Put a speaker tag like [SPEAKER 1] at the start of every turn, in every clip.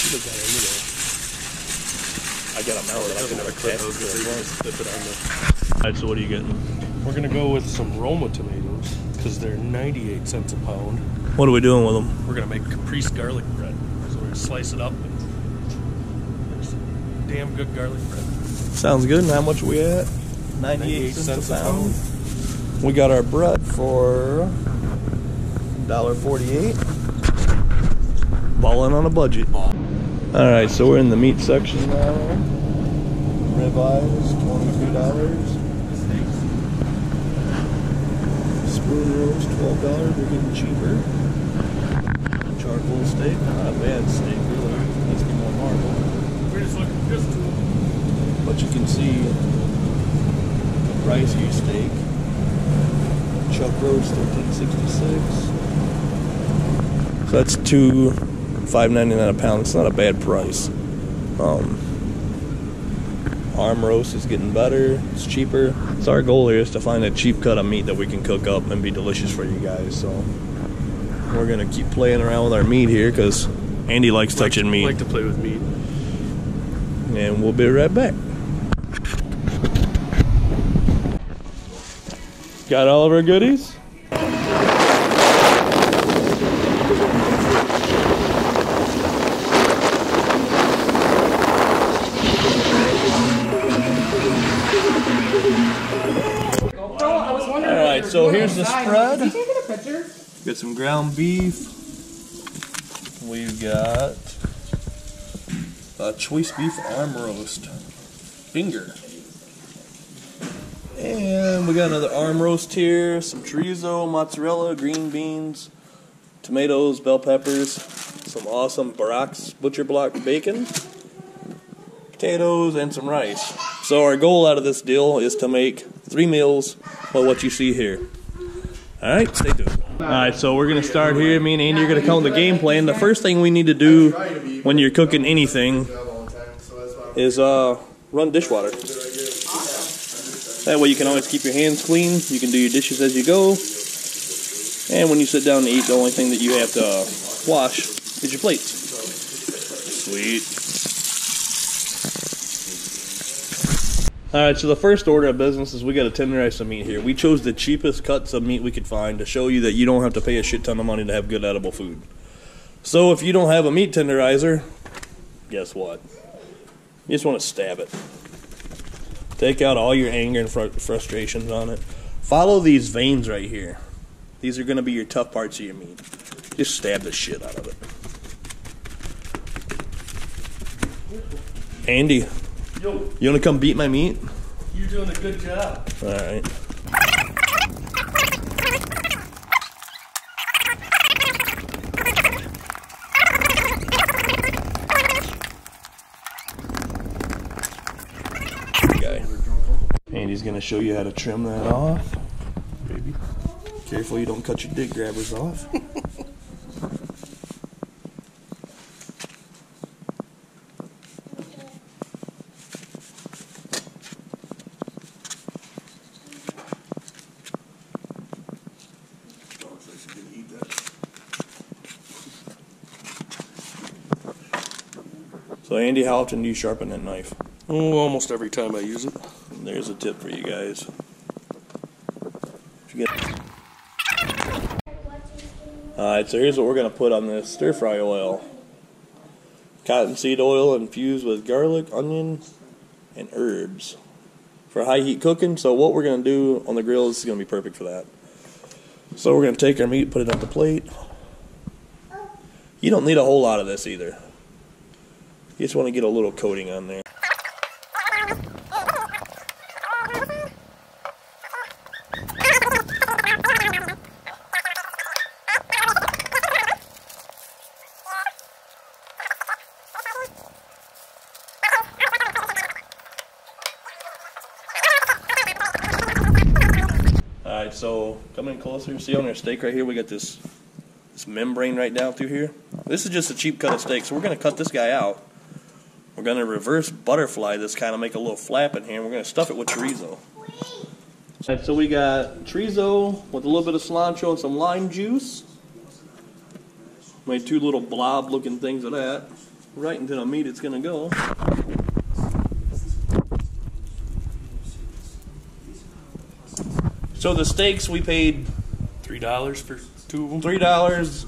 [SPEAKER 1] should have got it, you know.
[SPEAKER 2] I got them out, but I can never clip those because they just flip it on the...
[SPEAKER 1] Alright, so what are you getting? We're gonna go with some Roma tomatoes because they're 98 cents a pound.
[SPEAKER 2] What are we doing with them?
[SPEAKER 1] We're gonna make caprese garlic bread. So we're gonna slice it up and there's damn good garlic bread.
[SPEAKER 2] Sounds good. And how much are we at? 98 cents a pound. We got our bread for $1.48. Balling on a budget. Alright, so we're in the meat section now. Ribeyes, $23. Spoon roast, $12. We're getting cheaper. Charcoal steak, not a bad steak, really. Needs to be more marble.
[SPEAKER 1] We're just looking for this tool.
[SPEAKER 2] But you can see the pricier steak. Chuck roast, $13.66. So that's $5.99 a pound. It's not a bad price. Arm roast is getting better. It's cheaper. So our goal here is to find a cheap cut of meat that we can cook up and be delicious for you guys. So we're gonna keep playing around with our meat here because Andy likes touching meat.
[SPEAKER 1] I like to play with meat.
[SPEAKER 2] And we'll be right back. Got all of our goodies? Alright, so here's the spread. Got some ground beef. We've got a choice beef arm roast. Finger. And we got another arm roast here. Some chorizo, mozzarella, green beans, tomatoes, bell peppers, some awesome Barack's Butcher Block bacon, potatoes, and some rice. So our goal out of this deal is to make 3 meals of what you see here. Alright, stay tuned. Alright, so we're going to start here. Me and Andy are going to count the game plan. The first thing we need to do when you're cooking anything is run dishwater. That way you can always keep your hands clean. You can do your dishes as you go. And when you sit down to eat, the only thing that you have to wash is your plates. Sweet. Alright, so the first order of business is we got to tenderize some meat here. We chose the cheapest cuts of meat we could find to show you that you don't have to pay a shit ton of money to have good edible food. So if you don't have a meat tenderizer, guess what? You just want to stab it. Take out all your anger and frustrations on it. Follow these veins right here. These are going to be your tough parts of your meat. Just stab the shit out of it. Andy.
[SPEAKER 1] Yo.
[SPEAKER 2] You want to come beat my meat?
[SPEAKER 1] You're doing a good job.
[SPEAKER 2] Alright. Okay. Andy's going to show you how to trim that off. Baby. Careful you don't cut your dick grabbers off. So Andy, how often do you sharpen that knife?
[SPEAKER 1] Oh, almost every time I use it.
[SPEAKER 2] There's a tip for you guys. Alright, so here's what we're going to put on this stir fry oil. Cottonseed oil infused with garlic, onion, and herbs. For high heat cooking, so what we're going to do on the grill is going to be perfect for that. So we're going to take our meat, put it on the plate. You don't need a whole lot of this either. You just want to get a little coating on there. Alright, so coming in closer, see on our steak right here, we got this membrane right down through here. This is just a cheap cut of steak, so we're going to cut this guy out. We're going to reverse butterfly this, kind of make a little flap in here, and we're going to stuff it with chorizo. Alright, so we got chorizo with a little bit of cilantro and some lime juice. Made 2 little blob looking things of that. right into the meat it's gonna go. So the steaks we paid
[SPEAKER 1] $3 for 2 of them.
[SPEAKER 2] $3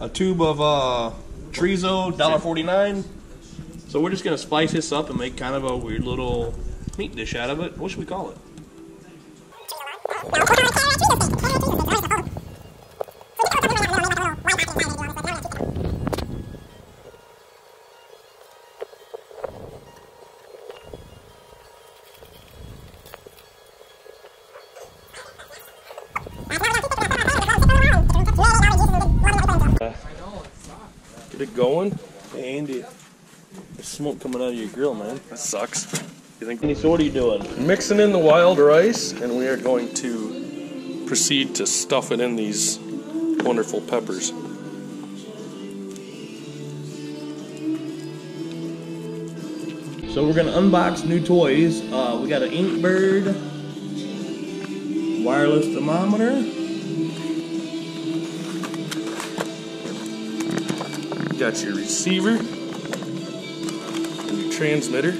[SPEAKER 2] a tube of chorizo, $1.49. So we're just gonna spice this up and make kind of a weird little meat dish out of it. What should we call it?
[SPEAKER 1] Get it going.
[SPEAKER 2] Hey Andy, there's smoke coming out of your grill, man.
[SPEAKER 1] That sucks. You think?
[SPEAKER 2] Andy, so what are you doing?
[SPEAKER 1] Mixing in the wild rice, and we are going to proceed to stuff it in these wonderful peppers.
[SPEAKER 2] So we're gonna unbox new toys. We got an Inkbird wireless thermometer.
[SPEAKER 1] Got your receiver and your transmitter.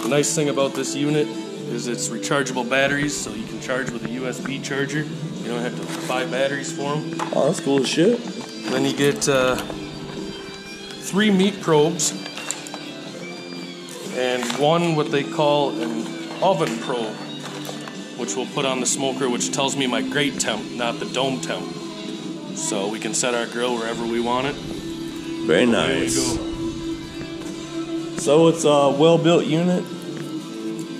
[SPEAKER 1] The nice thing about this unit is it's rechargeable batteries, so you can charge with a USB charger. You don't have to buy batteries for them.
[SPEAKER 2] Oh, that's cool as shit.
[SPEAKER 1] And then you get 3 meat probes and 1 what they call an oven probe, which we'll put on the smoker, which tells me my grate temp, not the dome temp. So we can set our grill wherever we want it.
[SPEAKER 2] Very nice. There we go. So it's a well-built unit.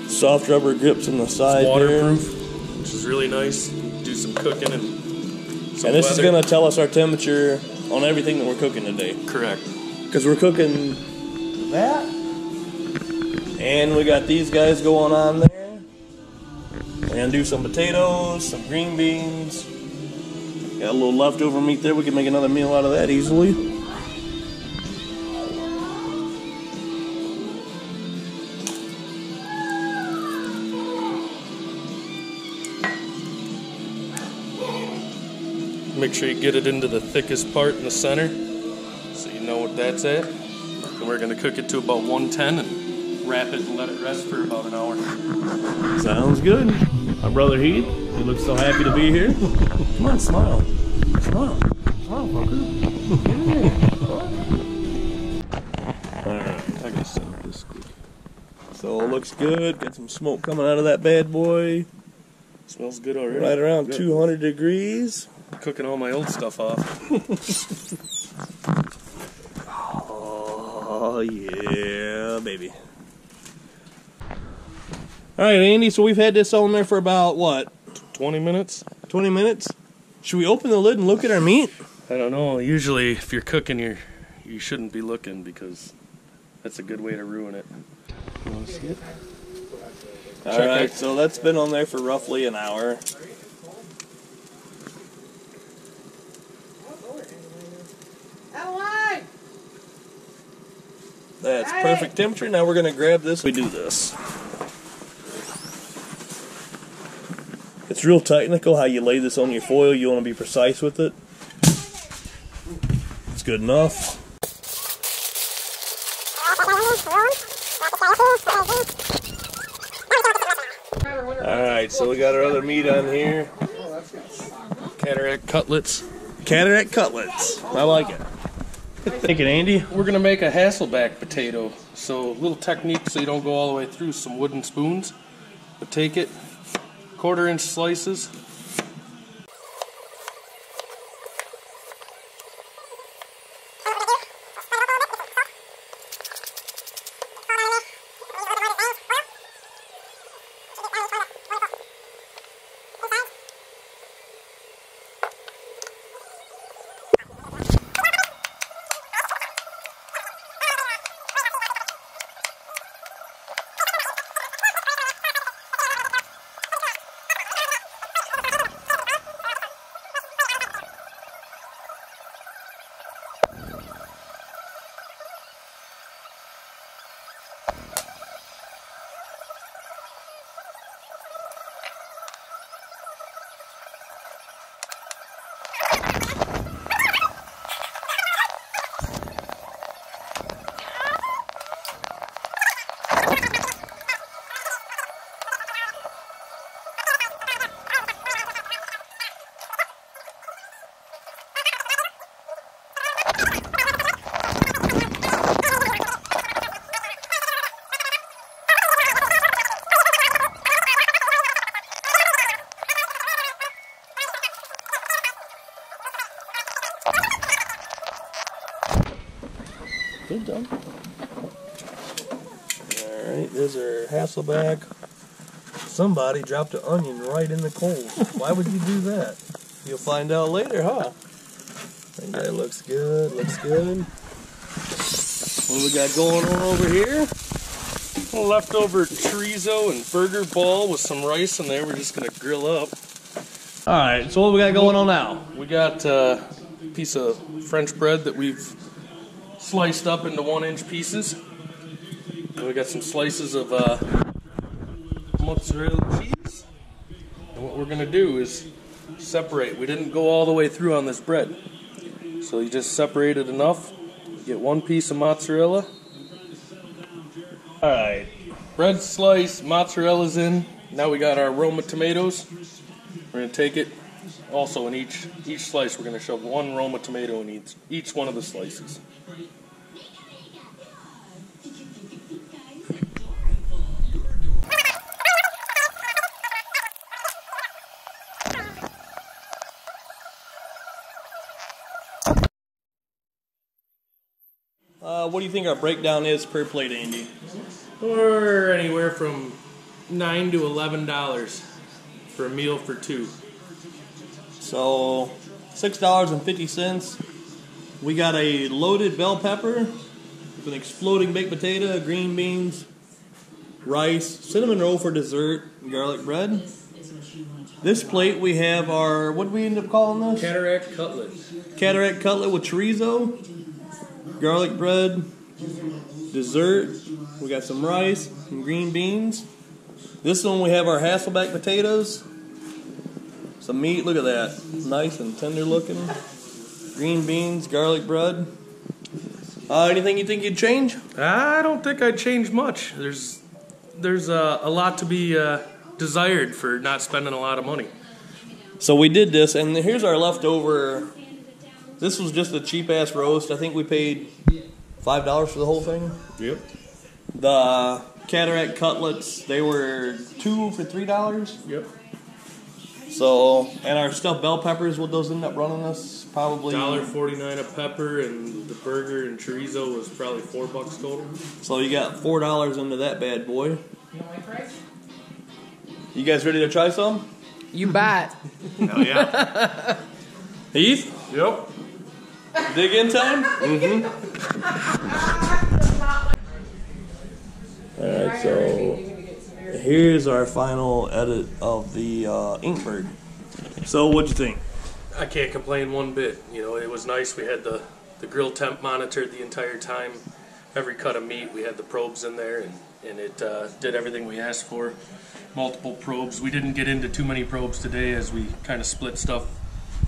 [SPEAKER 2] Soft rubber grips on the side.
[SPEAKER 1] It's waterproof, which is really nice. Do some cooking and some
[SPEAKER 2] this
[SPEAKER 1] weather.
[SPEAKER 2] is going to tell us our temperature on everything that we're cooking today.
[SPEAKER 1] Correct.
[SPEAKER 2] Because we're cooking that. And we got these guys going on there. We're going to do some potatoes, some green beans. Got a little leftover meat there. We can make another meal out of that easily.
[SPEAKER 1] Make sure you get it into the thickest part in the center, so you know what that's at. And we're going to cook it to about 110 and wrap it and let it rest for about an hour.
[SPEAKER 2] Sounds good. My brother Heath, he looks so happy to be here. Come on, smile. Smile. Smile, fucker. Alright,
[SPEAKER 1] I can set up this quick.
[SPEAKER 2] so it looks good. Got some smoke coming out of that bad boy.
[SPEAKER 1] Smells good already.
[SPEAKER 2] Right around 200 degrees.
[SPEAKER 1] I'm cooking all my old stuff off.
[SPEAKER 2] Oh, yeah, baby. Alright, Andy, so we've had this on there for about, what?
[SPEAKER 1] 20 minutes?
[SPEAKER 2] 20 minutes? Should we open the lid and look at our meat?
[SPEAKER 1] I don't know. Usually, if you're cooking, you shouldn't be looking, because that's a good way to ruin it. You want to see it?
[SPEAKER 2] Alright, so that's been on there for roughly an hour. That's perfect temperature. Now we're going to grab this. We do this. It's real technical how you lay this on your foil. You want to be precise with it. It's good enough. Alright, so we got our other meat on here.
[SPEAKER 1] Cataract cutlets.
[SPEAKER 2] Cataract cutlets. I like it. Thank you, Andy.
[SPEAKER 1] We're going to make a Hasselback potato. So a little technique so you don't go all the way through, some wooden spoons. But take it, 1/4 inch slices.
[SPEAKER 2] Good job. Alright, there's our Hasselback. Somebody dropped an onion right in the coals. Why would you do that? You'll find out later, huh? That guy looks good, looks good. What do we got going on over here?
[SPEAKER 1] Leftover chorizo and burger ball with some rice in there. We're just gonna grill up.
[SPEAKER 2] Alright, so what we got going on now?
[SPEAKER 1] We got a piece of French bread that we've sliced up into 1-inch pieces. And we got some slices of mozzarella cheese. And what we're gonna do is separate. We didn't go all the way through on this bread. So you just separate it enough. Get 1 piece of mozzarella. Alright, bread slice, mozzarella's in. Now we got our Roma tomatoes. We're going to take it, also in each slice we're going to shove 1 Roma tomato in each one of the slices.
[SPEAKER 2] What do you think our breakdown is per plate, Andy?
[SPEAKER 1] Or anywhere from $9 to $11 for a meal for 2.
[SPEAKER 2] So $6.50. We got a loaded bell pepper with an exploding baked potato, green beans, rice, cinnamon roll for dessert, and garlic bread. This plate we have our, what did we end up calling this?
[SPEAKER 1] Cataract cutlet.
[SPEAKER 2] Cataract cutlet with chorizo, garlic bread, dessert. We got some rice, some green beans. This one we have our Hasselback potatoes. Some meat, look at that. Nice and tender looking. Green beans, garlic bread. Anything you think you'd change?
[SPEAKER 1] I don't think I'd change much. There's a lot to be desired for not spending a lot of money.
[SPEAKER 2] So we did this, and here's our leftover. This was just a cheap-ass roast. I think we paid $5 for the whole thing.
[SPEAKER 1] Yep.
[SPEAKER 2] The Cataract cutlets, they were 2 for $3.
[SPEAKER 1] Yep.
[SPEAKER 2] So, and our stuffed bell peppers, what those end up running us? Probably
[SPEAKER 1] $1.49 a pepper, and the burger and chorizo was probably $4 total.
[SPEAKER 2] So you got $4 into that bad boy. You guys ready to try some?
[SPEAKER 3] You bet.
[SPEAKER 2] Hell yeah. Heath?
[SPEAKER 1] Yep.
[SPEAKER 2] Dig in time?
[SPEAKER 3] Mm-hmm.
[SPEAKER 2] Alright, so here's our final edit of the Inkbird. So what'd you think?
[SPEAKER 1] I can't complain one bit. You know, it was nice. We had the grill temp monitored the entire time. Every cut of meat, we had the probes in there, and it did everything we asked for. Multiple probes. We didn't get into too many probes today as we kind of split stuff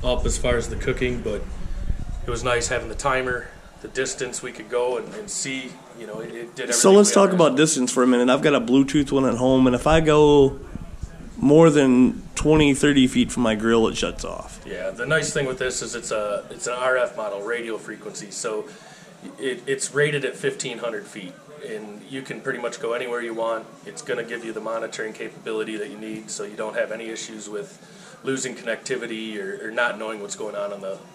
[SPEAKER 1] up as far as the cooking, but it was nice having the timer, the distance we could go and see. You know, it did everything.
[SPEAKER 2] So let's talk about distance for a minute. I've got a Bluetooth one at home, and if I go more than 20, 30 feet from my grill, it shuts off.
[SPEAKER 1] Yeah, the nice thing with this is it's an RF model, radio frequency, so it's rated at 1,500 feet, and you can pretty much go anywhere you want. It's going to give you the monitoring capability that you need, so you don't have any issues with losing connectivity or not knowing what's going on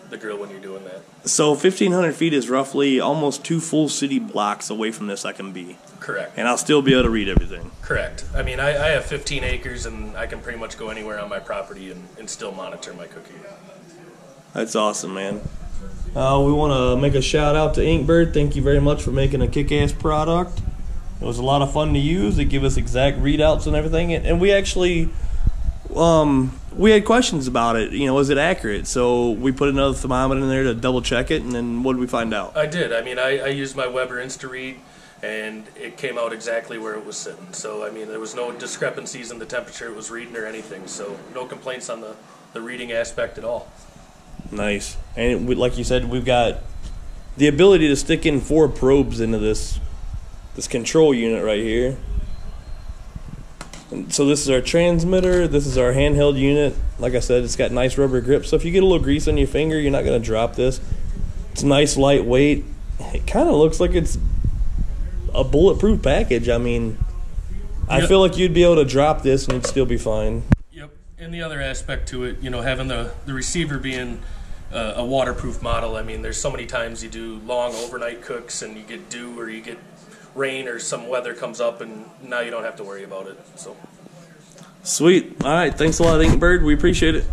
[SPEAKER 1] the grill when you're doing that.
[SPEAKER 2] So 1,500 feet is roughly almost 2 full city blocks away from this I can be.
[SPEAKER 1] Correct.
[SPEAKER 2] And I'll still be able to read everything.
[SPEAKER 1] Correct. I mean, I have 15 acres, and I can pretty much go anywhere on my property and still monitor my cooking.
[SPEAKER 2] That's awesome, man. We want to make a shout out to Inkbird. Thank you very much for making a kick-ass product. It was a lot of fun to use. They give us exact readouts and everything. And we actually, we had questions about it. You know, is it accurate? So we put another thermometer in there to double check it. And then what did we find out?
[SPEAKER 1] I did. I mean, I used my Weber InstaRead, and it came out exactly where it was sitting. So, I mean, there was no discrepancies in the temperature it was reading or anything. So no complaints on the reading aspect at all.
[SPEAKER 2] Nice. And like you said, we've got the ability to stick in 4 probes into this control unit right here. And so this is our transmitter. This is our handheld unit. Like I said, it's got nice rubber grips. So if you get a little grease on your finger, you're not going to drop this. It's nice, lightweight. It kind of looks like it's a bulletproof package. I mean, I feel like you'd be able to drop this and it'd still be fine.
[SPEAKER 1] Yep. And the other aspect to it, you know, having the receiver being a waterproof model. I mean, there's so many times you do long overnight cooks and you get dew or you get rain or some weather comes up, and now you don't have to worry about it. So
[SPEAKER 2] sweet. All right, thanks a lot, Inkbird. We appreciate it.